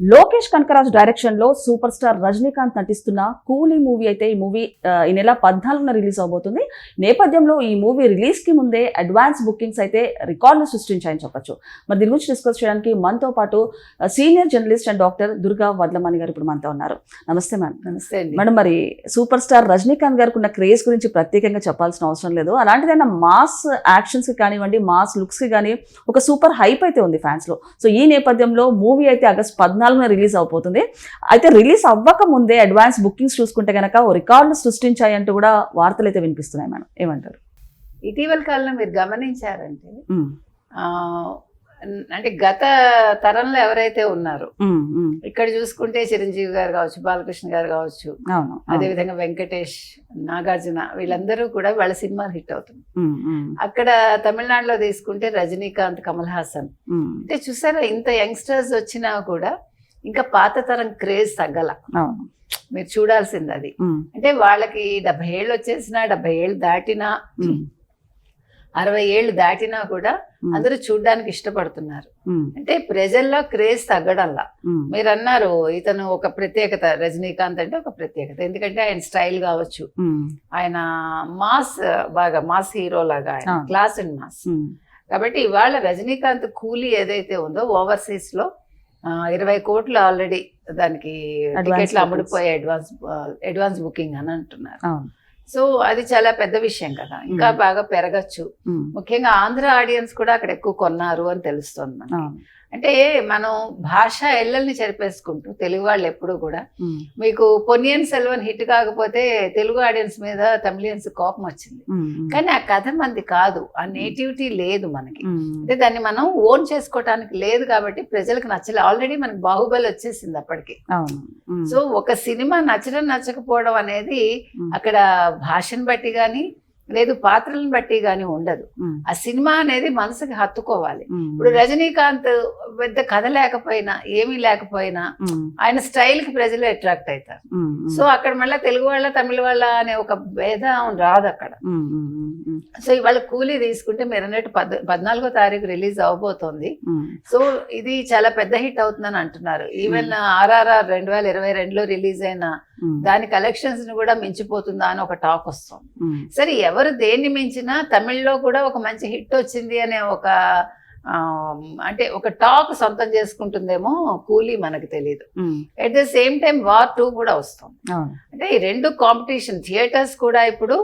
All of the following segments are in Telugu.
లోకేష్ కనకరాజ్ డైరెక్షన్ లో సూపర్ స్టార్ రజనీకాంత్ నటిస్తున్న కూలీ మూవీ అయితే ఈ మూవీ ఈ నెల 14న రిలీజ్ అవబోతుంది. నేపథ్యంలో ఈ మూవీ రిలీజ్ కి ముందే అడ్వాన్స్ బుకింగ్స్ అయితే రికార్డులు సృష్టించాయని చెప్పొచ్చు. మరి దీని గురించి డిస్కస్ చేయడానికి మనతో పాటు senior journalist and doctor Durga Vadlamani గారు ఇప్పుడు మనతో ఉన్నారు. నమస్తే మేడం. నమస్తే అండి మేడం, మరి సూపర్ స్టార్ రజనీకాంత్ గారికి ఉన్న క్రేజ్ గురించి ప్రత్యేకంగా చెప్పాల్సిన అవసరం లేదు. అలాంటిదైనా మాస్ యాక్షన్స్ కి కానివ్వండి, మాస్ లుక్స్ కి కానీ ఒక సూపర్ హైప్ అయితే ఉంది ఫ్యాన్స్ లో. సో ఈ నేపథ్యంలో మూవీ అయితే ఆగస్ట్ 14న రిలీజ్ అవబోతుంది. అయితే రిలీజ్ అవ్వక ముందే అడ్వాన్స్ బుకింగ్స్ చూసుకుంటే గనక ఓ రికార్డులు సృష్టించాయంటూ కూడా వార్తలు అయితే వినిపిస్తున్నాయి మేడం. ఏమంటారు? ఇటీవల కాలంలో మీరు గమనించారంటే అంటే గత తరంలో ఎవరైతే ఉన్నారో ఇక్కడ చూసుకుంటే చిరంజీవి గారు కావచ్చు, బాలకృష్ణ గారు కావచ్చు, అదేవిధంగా వెంకటేష్, నాగార్జున, వీళ్ళందరూ కూడా వాళ్ళ సినిమాలు హిట్ అవుతుంది. అక్కడ తమిళనాడులో తీసుకుంటే రజనీకాంత్, కమల్ హాసన్, అంటే చూసారా ఇంత యంగ్స్టర్స్ వచ్చినా కూడా ఇంకా పాత తరం క్రేజ్ తగ్గల. మీరు చూడాల్సింది అది. అంటే వాళ్ళకి 70 ఏళ్ళు వచ్చేసినా, 70 ఏళ్ళు దాటినా, 60 ఏళ్ళు దాటినా కూడా అందరూ చూడ్డానికి ఇష్టపడుతున్నారు. అంటే ప్రజల్లో క్రేజ్ తగ్గడంలా. మీరు అన్నారు ఇతను ఒక ప్రత్యేకత, రజనీకాంత్ అంటే ఒక ప్రత్యేకత. ఎందుకంటే ఆయన స్టైల్ కావచ్చు, ఆయన మాస్, బాగా మాస్ హీరో లాగా, ఆయన క్లాస్ అండ్ మాస్. కాబట్టి ఇవాళ రజనీకాంత్ కూలీ ఏదైతే ఉందో ఓవర్సీస్ లో 20 కోట్లు ఆల్రెడీ దానికి టికెట్లు అమ్ముడిపోయే అడ్వాన్స్ బుకింగ్ అని అంటున్నారు. సో అది చాలా పెద్ద విషయం కదా, ఇంకా బాగా పెరగచ్చు. ముఖ్యంగా ఆంధ్ర ఆడియన్స్ కూడా అక్కడ ఎక్కువ కొన్నారు అని తెలుస్తుంది మనకి. అంటే మనం భాష ఎల్లల్ని చెరిపేసుకుంటూ తెలుగు వాళ్ళు ఎప్పుడు కూడా, మీకు పొన్నియిన్ సెల్వన్ హిట్ కాకపోతే తెలుగు ఆడియన్స్ మీద తమిళియన్స్ కోపం వచ్చింది. కానీ ఆ కథ మనది కాదు, ఆ నేటివిటీ లేదు మనకి. అంటే దాన్ని మనం ఓన్ చేసుకోవటానికి లేదు కాబట్టి ప్రజలకు నచ్చలేదు. ఆల్రెడీ మనకి బాహుబలి వచ్చేసింది అప్పటికి. సో ఒక సినిమా నచ్చడం నచ్చకపోవడం అనేది అక్కడ భాషను బట్టి కానీ లేదు పాత్రలను బట్టి గాని ఉండదు. ఆ సినిమా అనేది మనసుకి హత్తుకోవాలి. ఇప్పుడు రజనీకాంత్ పెద్ద కథ లేకపోయినా, ఏమీ లేకపోయినా ఆయన స్టైల్ కి ప్రజలు అట్రాక్ట్ అవుతారు. సో అక్కడ మళ్ళీ తెలుగు వాళ్ళ, తమిళ వాళ్ళ అనే ఒక భేదం రాదు అక్కడ. సో ఇవాళ కూలీ తీసుకుంటే మీరు అన్నట్టు 14వ తారీఖు రిలీజ్ అవబోతోంది. సో ఇది చాలా పెద్ద హిట్ అవుతుందని అంటున్నారు. ఈవెన్ RRR 2022లో రిలీజ్ అయిన దాని కలెక్షన్స్ ని కూడా మించిపోతుందా అని ఒక టాక్ వస్తుంది. సరే, ఎవరు దేన్ని మించినా తమిళ్లో కూడా ఒక మంచి హిట్ వచ్చింది అనే ఒక అంటే ఒక టాక్ సొంతం చేసుకుంటుందేమో కూలీ, మనకు తెలియదు. At the same time war 2 కూడా వస్తుంది. అంటే ఈ రెండు కాంపిటీషన్ థియేటర్స్ కూడా ఇప్పుడు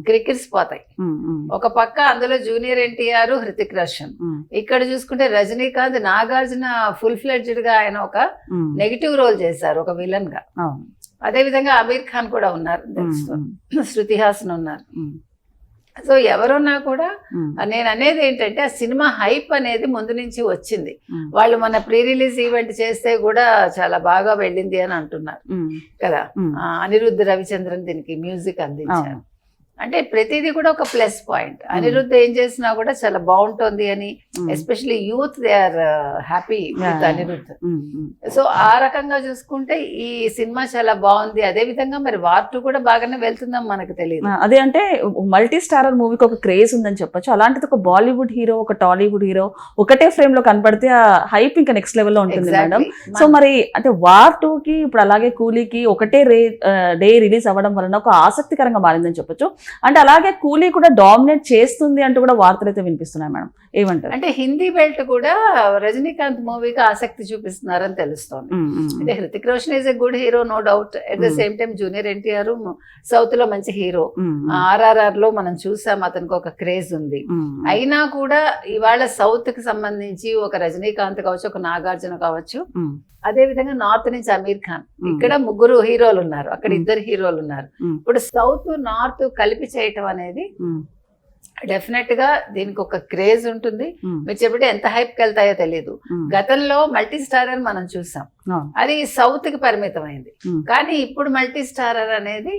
క్రికిరిసిపోతాయి. ఒక పక్క అందులో జూనియర్ ఎన్టీఆర్, హృతిక్ రోషన్, ఇక్కడ చూసుకుంటే రజనీకాంత్, నాగార్జున ఫుల్ ఫ్లెడ్జ్డ్ గా ఆయన ఒక నెగిటివ్ రోల్ చేశారు, ఒక విలన్ గా. అదే విధంగా అమీర్ ఖాన్ కూడా ఉన్నారు, శృతి హాసన్ ఉన్నారు. సో ఎవరున్నా కూడా నేను అనేది ఏంటంటే ఆ సినిమా హైప్ అనేది ముందు నుంచి వచ్చింది. వాళ్ళు మన ప్రీ రిలీజ్ ఈవెంట్ చేస్తే కూడా చాలా బాగా వెళ్ళింది అని అంటున్నారు కదా. అనిరుద్ధ్ రవిచంద్రన్ దీనికి మ్యూజిక్ అందించారు. అంటే ప్రతిదీ కూడా ఒక ప్లస్ పాయింట్. అనిరుద్ధ్ ఏం చేసినా కూడా చాలా బాగుంటుంది అని, especially youth they are happy with Anirudh. So ఆ రకంగా చూసుకుంటే ఈ సినిమా చాలా బాగుంది. అదే విధంగా మరి వార్ 2 కూడా బాగానే వెళ్తుందని మనకు తెలియదు. అదే అంటే మల్టీ స్టారర్ మూవీకి ఒక క్రేజ్ ఉందని చెప్పొచ్చు. అలాంటిది ఒక బాలీవుడ్ హీరో, ఒక టాలీవుడ్ హీరో ఒకటే ఫ్రేమ్ లో కనపడితే ఆ హైప్ ఇంకా నెక్స్ట్ లెవెల్ లో ఉంటుంది మేడం. సో మరి అంటే వార్ 2కి ఇప్పుడు అలాగే కూలీకి ఒకటే డే రిలీజ్ అవ్వడం వలన ఒక ఆసక్తికరంగా మారిందని చెప్పొచ్చు. అంటే అలాగే కూలీ కూడా డామినేట్ చేస్తుంది అంటూ కూడా వార్తలు అయితే వినిపిస్తున్నాయి మేడం. ఏమంటారు? అంటే హిందీ బెల్ట్ కూడా రజనీకాంత్ మూవీకి ఆసక్తి చూపిస్తున్నారని తెలుస్తోంది. అంటే Hrithik Roshan is a good hero, no doubt. At the same time junior NTR south లో మంచి హీరో. RRR లో మనం చూసాం అతనికి ఒక క్రేజ్ ఉంది. అయినా కూడా ఇవాళ సౌత్ కి సంబంధించి ఒక రజనీకాంత్ కావచ్చు, ఒక నాగార్జున కావచ్చు, అదే విధంగా నార్త్ నుంచి అమీర్ ఖాన్, ఇక్కడ 3 హీరోలు ఉన్నారు, అక్కడ 2 హీరోలు ఉన్నారు. ఇప్పుడు సౌత్ నార్త్ కలిపి చేయటం అనేది డెఫినెట్ గా దీనికి ఒక క్రేజ్ ఉంటుంది. మీరు చెప్పండి ఎంత హైప్ కి వెళ్తాయో తెలియదు. గతంలో మల్టీ స్టారర్ మనం చూసాం, అది సౌత్ కి పరిమితమైంది. కానీ ఇప్పుడు మల్టీ స్టారర్ అనేది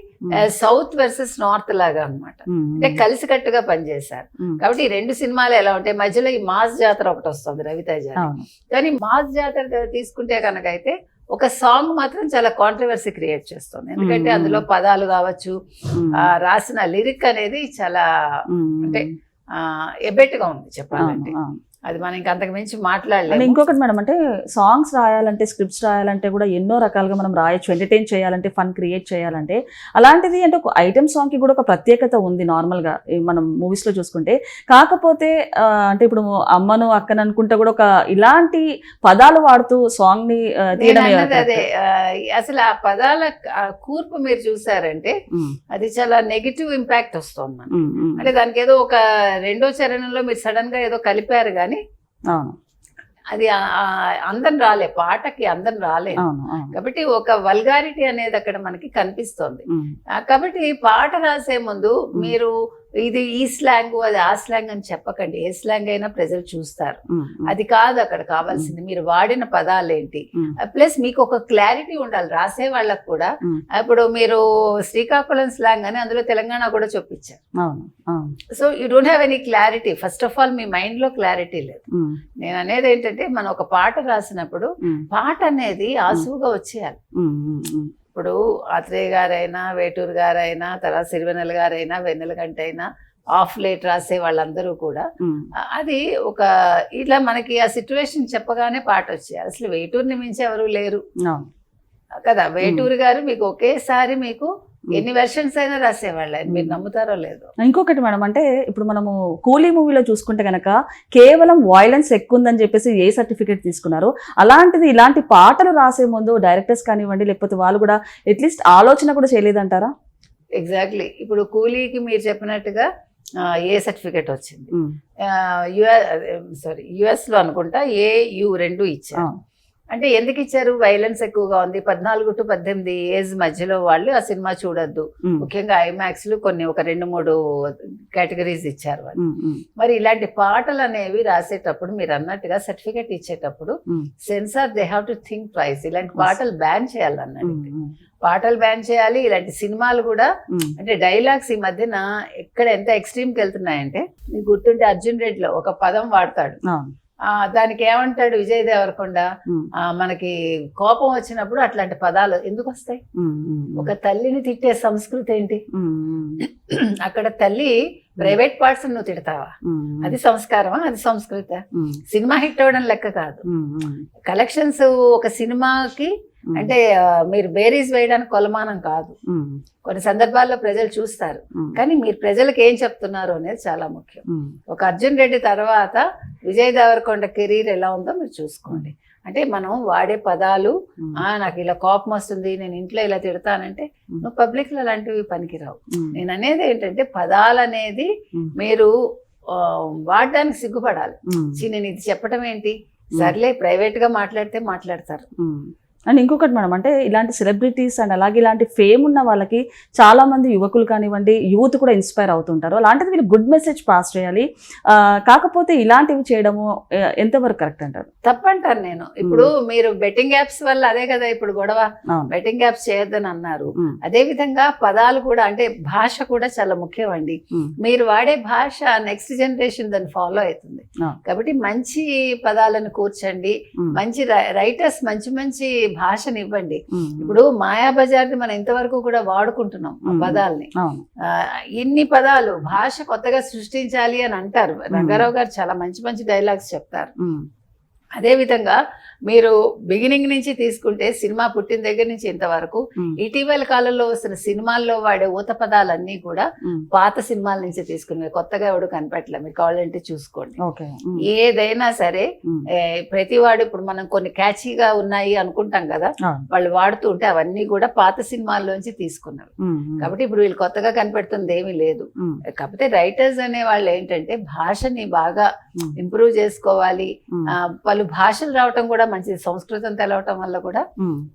సౌత్ వర్సెస్ నార్త్ లాగా అన్నమాట. అంటే కలిసికట్టుగా పనిచేశారు. కాబట్టి ఈ 2 సినిమాలు ఎలా ఉంటాయి, మధ్యలో ఈ మాస్ జాతర ఒకటి వస్తుంది రవితేజ. కానీ మాస్ జాతర తీసుకుంటే కనుక అయితే ఒక సాంగ్ మాత్రం చాలా కాంట్రవర్సీ క్రియేట్ చేస్తుంది. ఎందుకంటే అందులో పదాలు కావచ్చు, రాసిన లిరిక్ అనేది చాలా అంటే ఎబెట్గా ఉంది చెప్పాలంటే. అది మనం ఇంకా అంతకు మించి అండ్ మాట్లాడలేము. ఇంకొకటి మేడం, అంటే సాంగ్స్ రాయాలంటే, స్క్రిప్ట్స్ రాయాలంటే కూడా ఎన్నో రకాలుగా మనం రాయొచ్చు. ఎంటర్టైన్ చేయాలంటే, ఫన్ క్రియేట్ చేయాలంటే, అలాంటిది అంటే ఒక ఐటమ్ సాంగ్కి కూడా ఒక ప్రత్యేకత ఉంది నార్మల్గా మనం మూవీస్లో చూసుకుంటే. కాకపోతే అంటే ఇప్పుడు అమ్మను అక్కను అనుకుంటే కూడా ఒక ఇలాంటి పదాలు వాడుతూ సాంగ్ని నేను తీయడమే అన్నది అదే, అసలు ఆ పదాల కూర్పు మీరు చూసారంటే అది చాలా నెగిటివ్ ఇంపాక్ట్ వస్తుంది మనకి. అంటే దానికి ఏదో ఒక రెండో చరణంలో మీరు సడన్ గా ఏదో కలిపారు కానీ అవును అది అందం రాలే, పాటకి అందం రాలే. అవును అవును. కాబట్టి ఒక వల్గారిటీ అనేది అక్కడ మనకి కనిపిస్తోంది. కాబట్టి పాట రాసే ముందు మీరు ఇది ఈ స్లాంగ్ అది ఆ స్లాంగ్ అని చెప్పకండి. ఏ స్లాంగ్ అయినా ప్రజలు చూస్తారు. అది కాదు అక్కడ కావాల్సింది, మీరు వాడిన పదాలేంటి. ప్లస్ మీకు ఒక క్లారిటీ ఉండాలి రాసే వాళ్ళకు కూడా. ఇప్పుడు మీరు శ్రీకాకుళం స్లాంగ్ అని అందులో తెలంగాణ కూడా చూపించారు. So you don't have any clarity. First of all me mind లో క్లారిటీ లేదు. నేను అనేది ఏంటంటే మనం ఒక పాట రాసినప్పుడు పాట అనేది ఆసువుగా వచ్చేయాలి. ఇప్పుడు ఆత్రేయ గారైనా, వేటూరు గారైనా, తర్వాత సిరివెన్నెల గారైనా, వెన్నెల గంట అయినా, ఆఫ్ లేట్ రాసే వాళ్ళందరూ కూడా అది ఒక ఇట్లా మనకి ఆ సిచ్యువేషన్ చెప్పగానే పాట వచ్చేయాలి. అసలు వేటూరుని మించి ఎవరు లేరు కదా. వేటూరు గారు మీకు ఒకేసారి మీకు ఎన్ని వెర్షన్స్ అయినా రాసేవాళ్ళు, మీరు నమ్ముతారో లేదో. ఇంకొకటి మేడం, అంటే ఇప్పుడు మనము కూలీ మూవీలో చూసుకుంటే గనక కేవలం వాయిలెన్స్ ఎక్కువ ఉందని చెప్పేసి ఏ సర్టిఫికేట్ తీసుకున్నారు. అలాంటిది ఇలాంటి పాటలు రాసే ముందు డైరెక్టర్స్ కానివ్వండి, లేకపోతే వాళ్ళు కూడా అట్లీస్ట్ ఆలోచన కూడా చేయలేదంటారా? ఎగ్జాక్ట్లీ. ఇప్పుడు కూలీకి మీరు చెప్పినట్టుగా ఏ సర్టిఫికేట్ వచ్చింది, యుఎస్ లో అనుకుంటా AU 2 ఇచ్చారు. అంటే ఎందుకు ఇచ్చారు? వైలెన్స్ ఎక్కువగా ఉంది, 14 to 18 ఏజ్ మధ్యలో వాళ్ళు ఆ సినిమా చూడొద్దు. ముఖ్యంగా ఐమాక్స్ లు కొన్ని ఒక 2-3 కేటగిరీస్ ఇచ్చారు వాళ్ళు. మరి ఇలాంటి పాటలు అనేవి రాసేటప్పుడు మీరు అన్నట్టుగా సర్టిఫికేట్ ఇచ్చేటప్పుడు censor they have to think twice. ఇలాంటి పాటలు బ్యాన్ చేయాలన్నది, పాటలు బ్యాన్ చేయాలి. ఇలాంటి సినిమాలు కూడా అంటే డైలాగ్స్ ఈ మధ్యన ఎక్కడ ఎంత ఎక్స్ట్రీమ్కి వెళ్తున్నాయంటే, మీకు గుర్తుంటే అర్జున్ రెడ్డిలో ఒక పదం వాడతాడు, దానికి ఏమంటాడు విజయ్ దేవరకొండ, మనకి కోపం వచ్చినప్పుడు అట్లాంటి పదాలు ఎందుకు వస్తాయి? ఒక తల్లిని తిట్టే సంస్కృతి ఏంటి? అక్కడ తల్లి ప్రైవేట్ పార్ట్స్ నువ్వు తిడతావా? అది సంస్కారమా? అది సంస్కృత? సినిమా హిట్ అవ్వడం లెక్క కాదు. కలెక్షన్స్ ఒక సినిమాకి అంటే మీరు బేరీస్ వేయడానికి కొలమానం కాదు. కొన్ని సందర్భాల్లో ప్రజలు చూస్తారు, కానీ మీరు ప్రజలకు ఏం చెప్తున్నారు అనేది చాలా ముఖ్యం. ఒక అర్జున్ రెడ్డి తర్వాత విజయ్ దేవరకొండ కెరీర్ ఎలా ఉందో మీరు చూసుకోండి. అంటే మనం వాడే పదాలు, నాకు ఇలా కోపం వస్తుంది, నేను ఇంట్లో ఇలా తిడతానంటే నువ్వు పబ్లిక్ లో అలాంటివి పనికిరావు. నేను అనేది ఏంటంటే పదాలు అనేది మీరు వాడడానికి సిగ్గుపడాలి. నేను ఇది చెప్పడం ఏంటి, సర్లే ప్రైవేట్ గా మాట్లాడితే మాట్లాడతారు. అండ్ ఇంకొకటి మేడం, అంటే ఇలాంటి సెలబ్రిటీస్ అండ్ అలాగే ఇలాంటి ఫేమ్ ఉన్న వాళ్ళకి చాలా మంది యువకులు కానివ్వండి, యూత్ కూడా ఇన్స్పైర్ అవుతుంటారు. అలాంటిది వీళ్ళు గుడ్ మెసేజ్ పాస్ చేయాలి. కాకపోతే ఇలాంటివి చేయడము ఎంతవరకు కరెక్ట్ అంటారు? తప్పంటారు నేను. ఇప్పుడు మీరు బెట్టింగ్ యాప్స్ వల్ల అదే కదా ఇప్పుడు గొడవ, బెట్టింగ్ యాప్స్ చేయొద్దని అన్నారు. అదే విధంగా పదాలు కూడా, అంటే భాష కూడా చాలా ముఖ్యం అండి. మీరు వాడే భాష నెక్స్ట్ జనరేషన్ దాన్ని ఫాలో అవుతుంది. కాబట్టి మంచి పదాలను కూర్చండి, మంచి రైటర్స్ మంచి మంచి భాషను ఇవ్వండి. ఇప్పుడు మాయాబజార్ని మనం ఇంతవరకు కూడా వాడుకుంటున్నాం ఆ పదాలని. ఇన్ని పదాలు భాష కొత్తగా సృష్టించాలి అని అంటారు. రంగారావు గారు చాలా మంచి మంచి డైలాగ్స్ చెప్తారు. అదే విధంగా మీరు బిగినింగ్ నుంచి తీసుకుంటే సినిమా పుట్టిన దగ్గర నుంచి ఇంతవరకు ఇటీవల కాలంలో వస్తున్న సినిమాల్లో వాడే ఊత పదాలన్నీ కూడా పాత సినిమాల నుంచి తీసుకుని, కొత్తగా ఎవడు కనిపెట్టలే. మీరు కావాలంటే చూసుకోండి. ఏదైనా సరే ప్రతి వాడు, ఇప్పుడు మనం కొన్ని క్యాచీగా ఉన్నాయి అనుకుంటాం కదా, వాళ్ళు వాడుతూ ఉంటే అవన్నీ కూడా పాత సినిమాల్లోంచి తీసుకున్నవి. కాబట్టి ఇప్పుడు వీళ్ళు కొత్తగా కనిపెడుతుంది ఏమీ లేదు. కాకపోతే రైటర్స్ అనే వాళ్ళు ఏంటంటే భాషని బాగా ఇంప్రూవ్ చేసుకోవాలి. పలు భాషలు రావటం కూడా మంచిది. సంస్కృతం తెలవటం వల్ల కూడా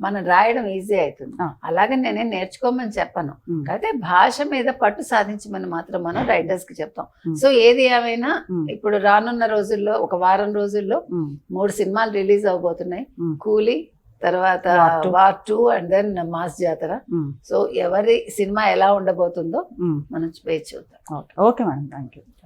మనం రాయడం ఈజీ అవుతుంది. అలాగే నేనేం నేర్చుకోమని చెప్పను, అయితే భాష మీద పట్టు సాధించమని మాత్రం మనం రైటర్స్ కి చెప్తాం. సో ఏది ఏమైనా ఇప్పుడు రానున్న రోజుల్లో ఒక వారం రోజుల్లో 3 సినిమాలు రిలీజ్ అవబోతున్నాయి. కూలీ, తర్వాత వార్ 2 అండ్ దెన్ మాస్ జాతర. సో ఎవరి సినిమా ఎలా ఉండబోతుందో మనం చూద్దాం. Okay madam, thank you.